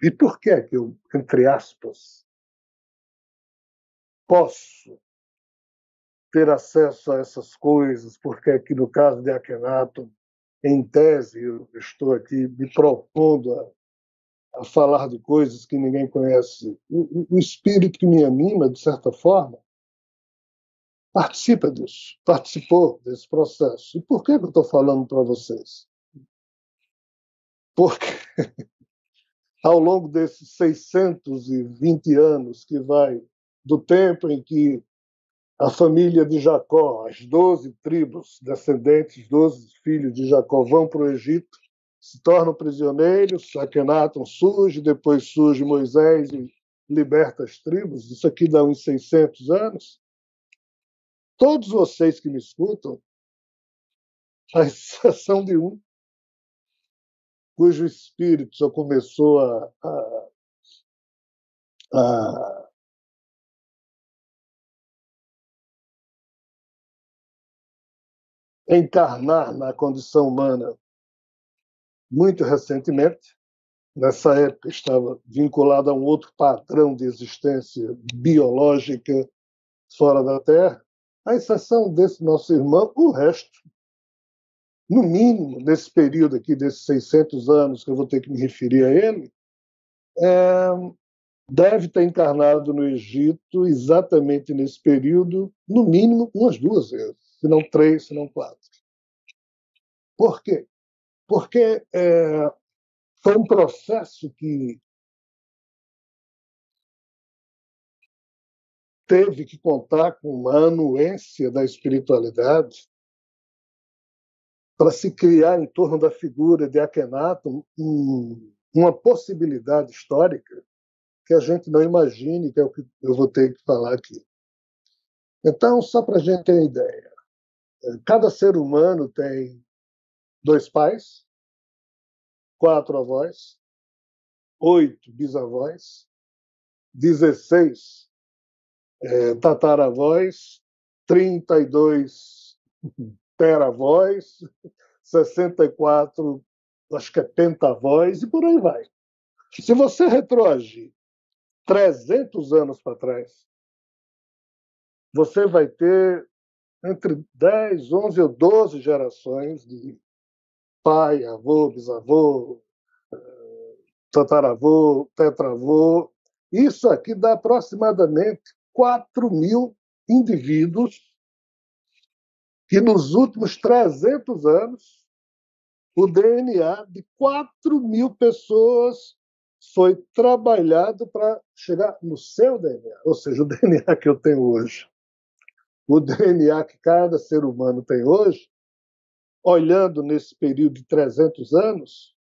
E por que é que eu, entre aspas, posso ter acesso a essas coisas? Porque é que, no caso de Akhenaton, em tese, eu estou aqui me propondo a falar de coisas que ninguém conhece. O espírito que me anima, de certa forma, participa disso, participou desse processo. E por que eu estou falando para vocês? Porque ao longo desses 620 anos que vai do tempo em que a família de Jacó, as 12 tribos descendentes, 12 filhos de Jacó vão para o Egito, se tornam prisioneiros, Akhenaton surge, depois surge Moisés e liberta as tribos, isso aqui dá uns 600 anos. Todos vocês que me escutam, à exceção de um, cujo espírito só começou a encarnar na condição humana muito recentemente. Nessa época estava vinculado a um outro padrão de existência biológica fora da Terra. À exceção desse nosso irmão, o resto, no mínimo, nesse período aqui, desses 600 anos que eu vou ter que me referir a ele, é, deve ter encarnado no Egito exatamente nesse período, no mínimo, umas 2 vezes, se não 3, se não 4. Por quê? Porque foi um processo que teve que contar com uma anuência da espiritualidade para se criar em torno da figura de Akhenaton uma possibilidade histórica que a gente não imagine, que é o que eu vou ter que falar aqui. Então, só para a gente ter uma ideia, cada ser humano tem 2 pais, 4 avós, 8 bisavós, 16 tataravós, 32 teravós, 64, acho que é pentavós, e por aí vai. Se você retroagir 300 anos para trás, você vai ter entre 10, 11 ou 12 gerações de pai, avô, bisavô, tataravô, tetravô. Isso aqui dá aproximadamente 4.000 indivíduos que nos últimos 300 anos o DNA de 4.000 pessoas foi trabalhado para chegar no seu DNA, ou seja, o DNA que eu tenho hoje. O DNA que cada ser humano tem hoje, olhando nesse período de 300 anos,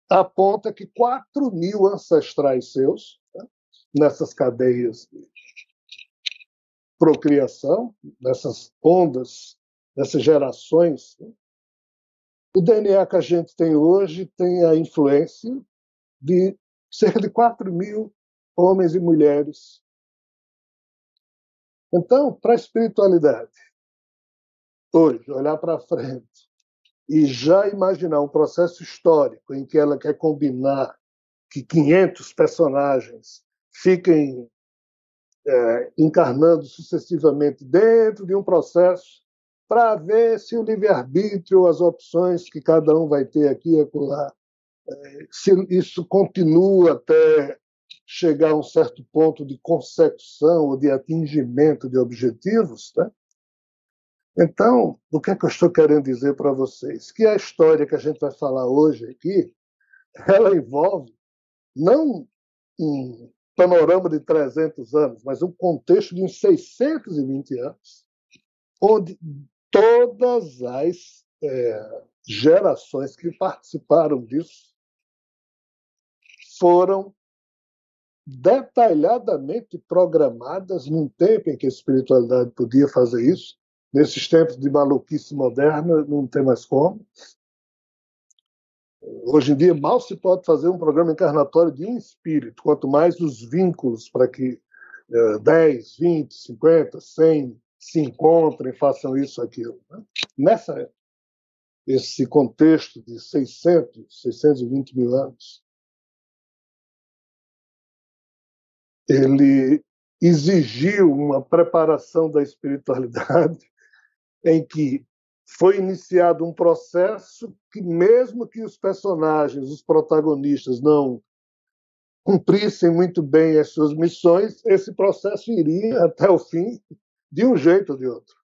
aponta que 4.000 ancestrais seus, né, nessas cadeias de procriação, nessas ondas, nessas gerações, né, o DNA que a gente tem hoje tem a influência de cerca de 4.000 homens e mulheres. Então, para a espiritualidade, hoje, olhar para frente e já imaginar um processo histórico em que ela quer combinar que 500 personagens fiquem encarnando sucessivamente dentro de um processo para ver se o livre-arbítrio, as opções que cada um vai ter aqui e acolá, se isso continua até chegar a um certo ponto de consecução ou de atingimento de objetivos, né? Então, o que é que eu estou querendo dizer para vocês? Que a história que a gente vai falar hoje aqui, ela envolve não um panorama de 300 anos, mas um contexto de uns 620 anos, onde todas as gerações que participaram disso foram detalhadamente programadas num tempo em que a espiritualidade podia fazer isso. Nesses tempos de maluquice moderna, não tem mais como. Hoje em dia, mal se pode fazer um programa encarnatório de um espírito, quanto mais os vínculos para que 10, 20, 50, 100 se encontrem, façam isso, aquilo. Né? Esse contexto de 620 mil anos, ele exigiu uma preparação da espiritualidade em que foi iniciado um processo que, mesmo que os personagens, os protagonistas, não cumprissem muito bem as suas missões, esse processo iria até o fim, de um jeito ou de outro.